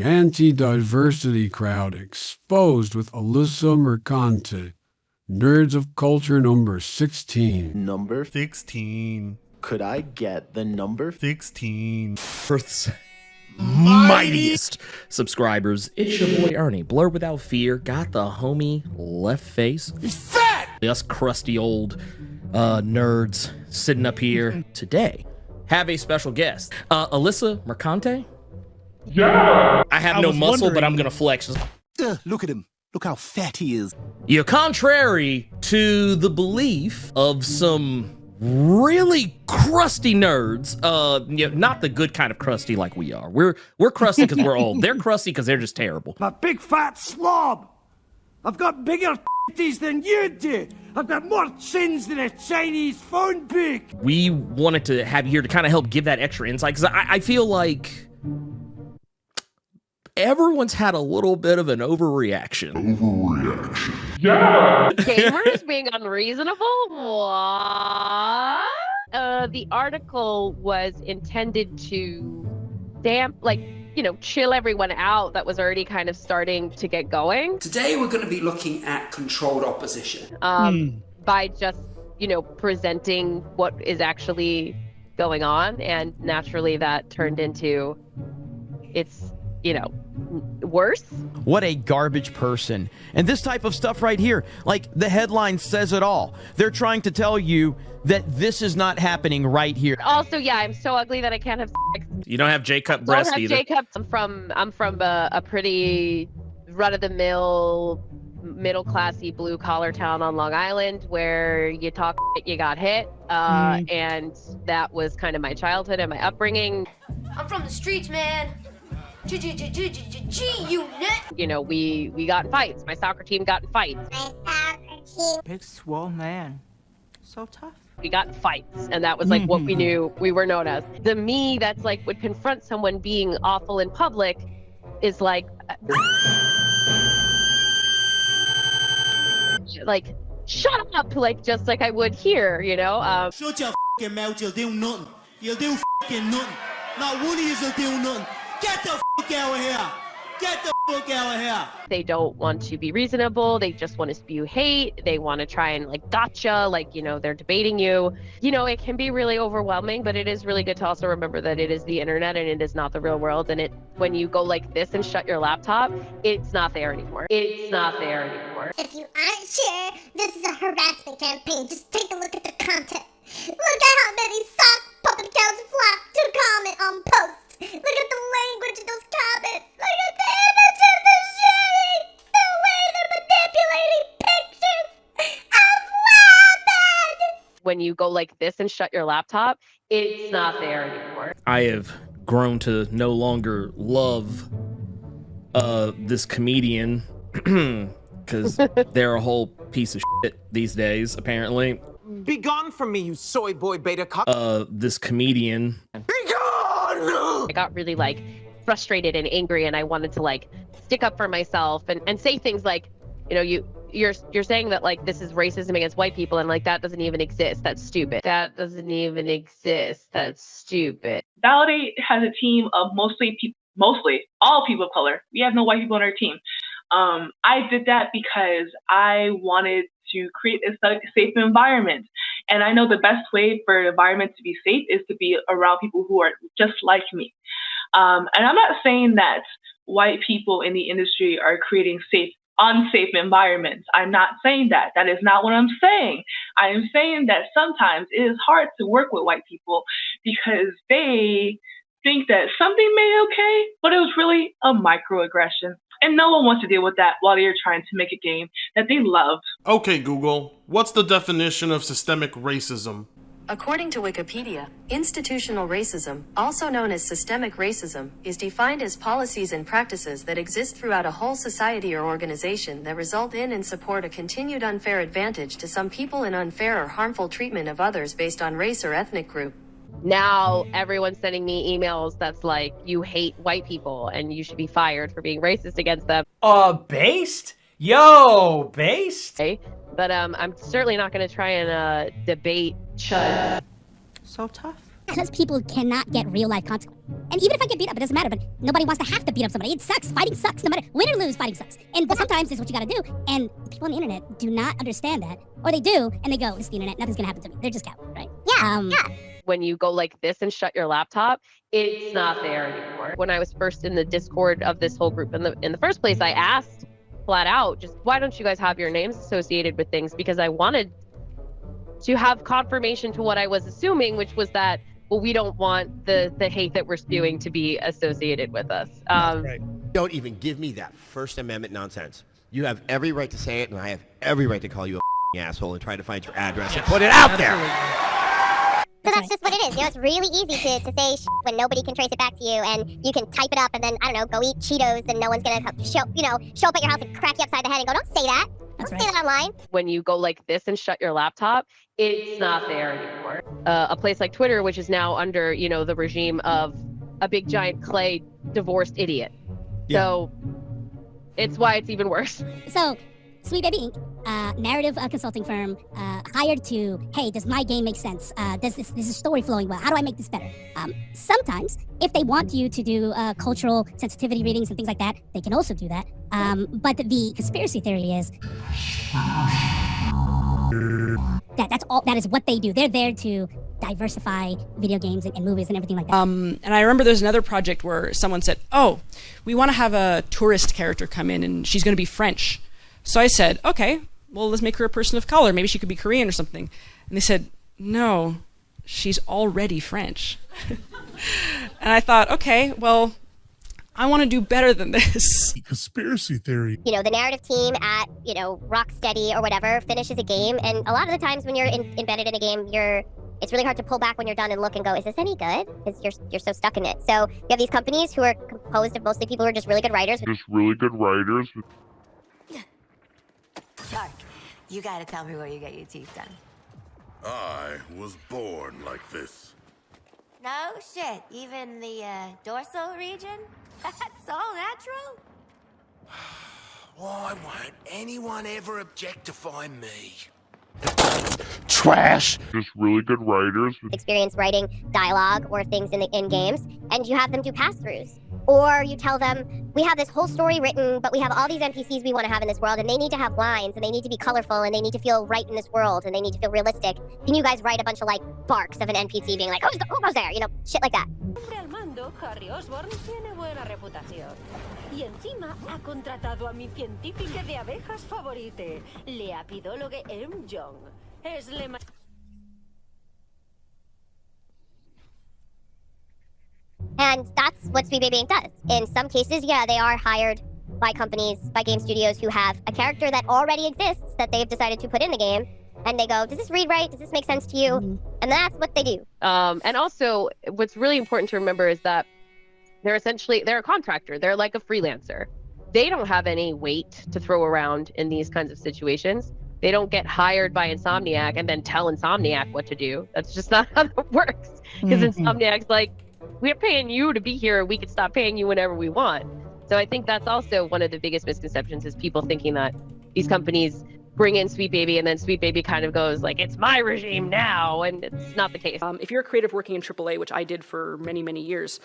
The anti-diversity crowd exposed with Alyssa Mercante. Nerds of Culture number 16. Number 16. Could I get the number 16. Earth's mightiest subscribers. It's your boy Ernie, Blur Without Fear. Got the homie left face. He's fat! Us crusty old nerds sitting up here today. Have a special guest, Alyssa Mercante. Yeah! I have no muscle, but I'm gonna flex. Look at him. Look how fat he is. You're contrary to the belief of some really crusty nerds. Not the good kind of crusty like we are. We're crusty because we're old. They're crusty because they're just terrible. I'm a big fat slob. I've got bigger titties than you do. I've got more chins than a Chinese phone book. We wanted to have you here to kind of help give that extra insight, because I feel like everyone's had a little bit of an overreaction. Yeah! Gamers being unreasonable? What? The article was intended to chill everyone out that was already kind of starting to get going. Today we're going to be looking at controlled opposition. By just, presenting what is actually going on, and naturally that turned into it's, worse. What a garbage person. And this type of stuff right here, like the headline says it all. They're trying to tell you that this is not happening right here. Also, yeah, I'm so ugly that I can't have sex. You don't have J-cup breast either. J-cup. I'm from a pretty run-of-the-mill, middle-classy, blue-collar town on Long Island where you talk shit, you got hit. And that was kind of my childhood and my upbringing. I'm from the streets, man. G-Unit. We got in fights. My soccer team got in fights. Big swole man. So tough. We got in fights, and that was like what we knew we were known as. The me that's like would confront someone being awful in public is like shut up, just like I would here, Shut your f***ing mouth, you'll do nothing. You'll do f***ing nothing. Not one of you'll do nothing. Get the f*** out of here. Get the f*** out of here. They don't want to be reasonable. They just want to spew hate. They want to try and gotcha, they're debating you. It can be really overwhelming, but it is really good to also remember that it is the internet and it is not the real world. And when you go like this and shut your laptop, it's not there anymore. It's not there anymore. If you aren't sure this is a harassment campaign, just take a look at the content. Look at how many sock puppet accounts flock to comment on posts. Look at the language in those comments. Look at the images they're sharing. The way they're manipulating pictures of women. When you go like this and shut your laptop, it's not there anymore. I have grown to no longer love this comedian because they're a whole piece of shit these days, apparently. Be gone from me, you soy boy beta cock. This comedian. Be gone! I got really frustrated and angry, and I wanted to stick up for myself and say things like, you're saying that this is racism against white people, and that doesn't even exist. That's stupid. That doesn't even exist. That's stupid. Validate has a team of mostly all people of color. We have no white people on our team. I did that because I wanted to create a safe environment. And I know the best way for an environment to be safe is to be around people who are just like me. And I'm not saying that white people in the industry are creating unsafe environments. I'm not saying that. That is not what I'm saying. I am saying that sometimes it is hard to work with white people because they think that something may be okay, but it was really a microaggression. And no one wants to deal with that while they're trying to make a game that they love. Okay, Google, what's the definition of systemic racism? According to Wikipedia, institutional racism, also known as systemic racism, is defined as policies and practices that exist throughout a whole society or organization that result in and support a continued unfair advantage to some people and unfair or harmful treatment of others based on race or ethnic group. Now everyone's sending me emails that's like, you hate white people and you should be fired for being racist against them. Based? Yo, based? Okay? But I'm certainly not going to try and debate Chud. So tough. because people cannot get real life consequences. And even if I get beat up, it doesn't matter, but nobody wants to have to beat up somebody. It sucks. Fighting sucks. No matter, win or lose, fighting sucks. And sometimes this is what you gotta do. And people on the internet do not understand that. Or they do, and they go, this is the internet, nothing's gonna happen to me. They're just cowards, right? When you go like this and shut your laptop, it's not there anymore. When I was first in the Discord of this whole group in the first place, I asked flat out, just why don't you guys have your names associated with things? Because I wanted to have confirmation to what I was assuming, which was that, well, we don't want the hate that we're spewing to be associated with us. Don't even give me that First Amendment nonsense. You have every right to say it, and I have every right to call you a asshole and try to find your address and put it out there. So that's just what it is. You know, it's really easy to say when nobody can trace it back to you, and you can type it up and then, I don't know, go eat Cheetos and no one's gonna show up at your house and crack you upside the head and go, don't say that. Don't say that online. When you go like this and shut your laptop, it's not there anymore. A place like Twitter, which is now under, the regime of a big giant clay divorced idiot. Yeah. So it's why it's even worse. So Sweet Baby Inc., narrative consulting firm, hired to, hey, does my game make sense? Does this story flowing well? How do I make this better? Sometimes, if they want you to do cultural sensitivity readings and things like that, they can also do that. But the conspiracy theory is that's all. That is what they do. They're there to diversify video games and movies and everything like that. And I remember there's another project where someone said, oh, we want to have a tourist character come in and she's going to be French. So I said, okay, well, let's make her a person of color. Maybe she could be Korean or something. And they said, no, she's already French. And I thought, okay, well, I want to do better than this. Conspiracy theory. The narrative team at, Rocksteady or whatever finishes a game. And a lot of the times when you're embedded in a game, it's really hard to pull back when you're done and look and go, is this any good? Because you're so stuck in it. So you have these companies who are composed of mostly people who are just really good writers. Shark, you gotta tell me where you get your teeth done. I was born like this. No shit, even the dorsal region? That's all natural? Why won't anyone ever objectify me? Trash. Just really good writers. Experience writing dialogue or things in games, and you have them do pass-throughs. Or you tell them, we have this whole story written, but we have all these NPCs we want to have in this world, and they need to have lines, and they need to be colorful, and they need to feel right in this world, and they need to feel realistic. Can you guys write a bunch of, barks of an NPC being like, who goes there? Shit like that. Harry Osborn tiene buena reputación. Y encima ha contratado a mi científica de abejas favorite, la apidóloga M. Jong. And that's what Sweet Baby Inc. does. In some cases, yeah, they are hired by companies, by game studios who have a character that already exists that they've decided to put in the game. And they go, does this read right? Does this make sense to you? And that's what they do. And also, what's really important to remember is that they're a contractor. They're like a freelancer. They don't have any weight to throw around in these kinds of situations. They don't get hired by Insomniac and then tell Insomniac what to do. That's just not how that works. Because Insomniac's like, we're paying you to be here. We can stop paying you whenever we want. So I think that's also one of the biggest misconceptions is people thinking that these companies bring in Sweet Baby and then Sweet Baby kind of goes like, it's my regime now. And it's not the case. If you're a creative working in AAA, which I did for many, many years,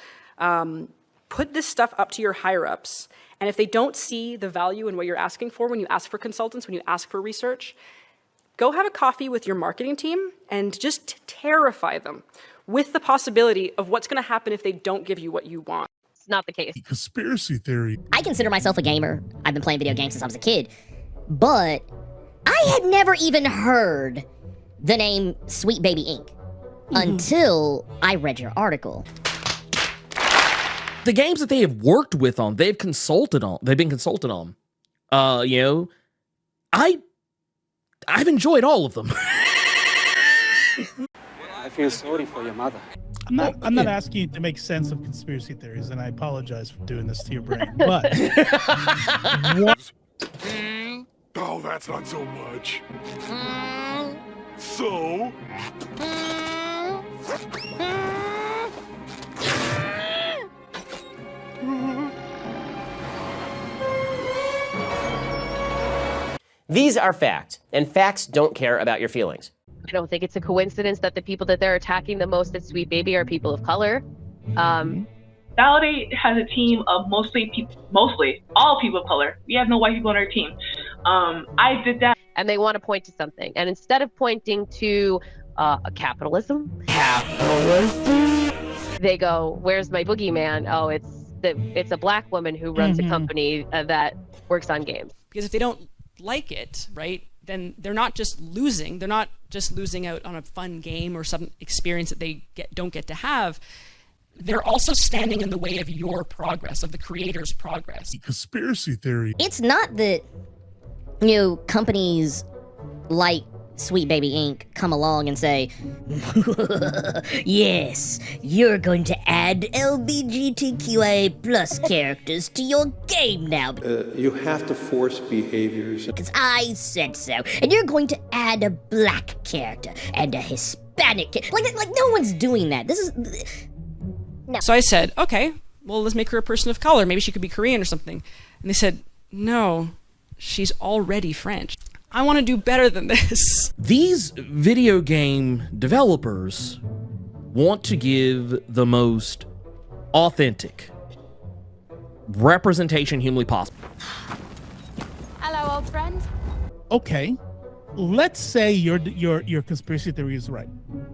put this stuff up to your higher ups. And if they don't see the value in what you're asking for when you ask for consultants, when you ask for research, go have a coffee with your marketing team and just terrify them with the possibility of what's going to happen if they don't give you what you want. It's not the case. Conspiracy theory. I consider myself a gamer. I've been playing video games since I was a kid. But I had never even heard the name Sweet Baby Inc. Until I read your article. The games that they have worked with on, they've been consulted on. I've enjoyed all of them. I feel sorry for your mother. I'm not asking you to make sense of conspiracy theories, and I apologize for doing this to your brain. But what? Oh, that's not so much. So? These are facts, and facts don't care about your feelings. I don't think it's a coincidence that the people that they're attacking the most at Sweet Baby are people of color. Validate has a team of mostly all people of color. We have no white people on our team. I did that. And they want to point to something. And instead of pointing to capitalism, they go, where's my boogeyman? Oh, it's a black woman who runs a company that works on games. Because if they don't like it, right, then they're not just losing. They're not just losing out on a fun game or some experience that they don't get to have. They're also standing in the way of your progress, of the creator's progress. Conspiracy theory. It's not that, companies like Sweet Baby Inc. come along and say, yes, you're going to add LGBTQIA plus characters to your game now. You have to force behaviors. Because I said so. And you're going to add a black character and a Hispanic character. Like no one's doing that. This is... No. So I said, okay, well, let's make her a person of color. Maybe she could be Korean or something. And they said, no, she's already French. I want to do better than this. These video game developers want to give the most authentic representation humanly possible. Hello, old friend. Okay, let's say your conspiracy theory is right.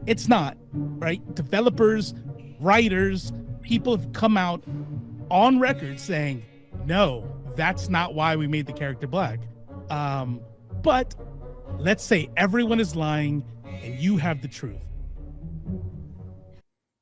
It's not, right? Developers, writers, people have come out on record saying, no, that's not why we made the character black. But let's say everyone is lying and you have the truth.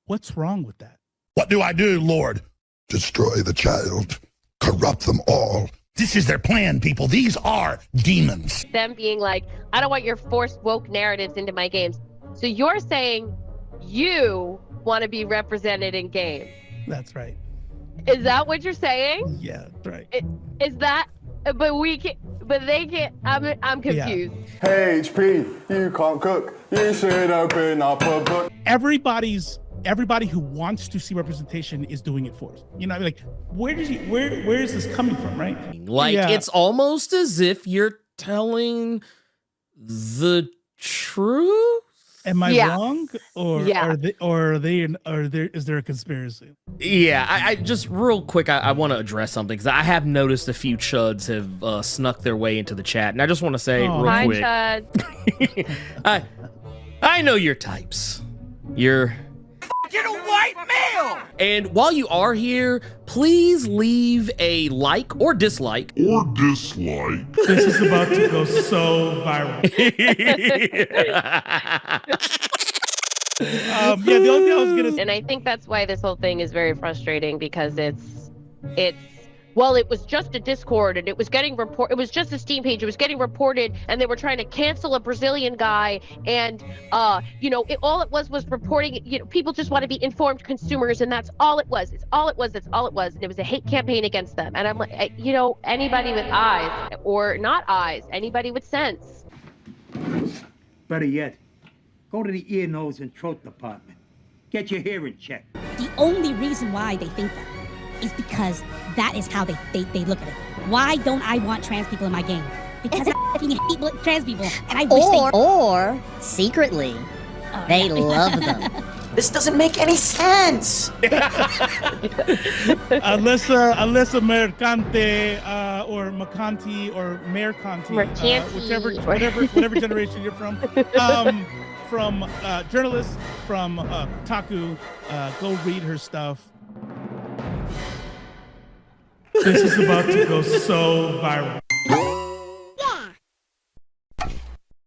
What's wrong with that? What do I do, Lord? Destroy the child, corrupt them all. This is their plan, people. These are demons. Them being like, I don't want your forced woke narratives into my games. So you're saying you want to be represented in games. That's right. Is that what you're saying? Yeah, right. Is that, but they can't, I'm confused. Yeah. Hey, HP, you can't cook. You should open up a book. Everybody who wants to see representation is doing it for us. Like, where is this coming from, right? Like, it's almost as if you're telling the truth. Am I wrong? Or is there a conspiracy? Yeah, I just real quick, I want to address something because I have noticed a few chuds have snuck their way into the chat, and I just want to say real quick. Hi, Chud. I know your types. You're a white male! And while you are here, please leave a like or dislike. This is about to go so viral. The only thing I was gonna say. And I think that's why this whole thing is very frustrating because it was just a Discord and it was just a Steam page. It was getting reported and they were trying to cancel a Brazilian guy. And, all it was reporting, people just want to be informed consumers. And that's all it was. It's all it was. That's all it was. And it was a hate campaign against them. And I'm like, anybody with eyes or not eyes, anybody with sense. Better yet, go to the ear, nose, and throat department. Get your hearing checked. The only reason why they think that is because that is how they look at it. Why don't I want trans people in my game? Because I fucking hate trans people, and I wish Or secretly, they love them. This doesn't make any sense. Alyssa Mercante or Mercanti or Mercanti, whatever generation you're from journalists from Kotaku, go read her stuff. This is about to go so viral.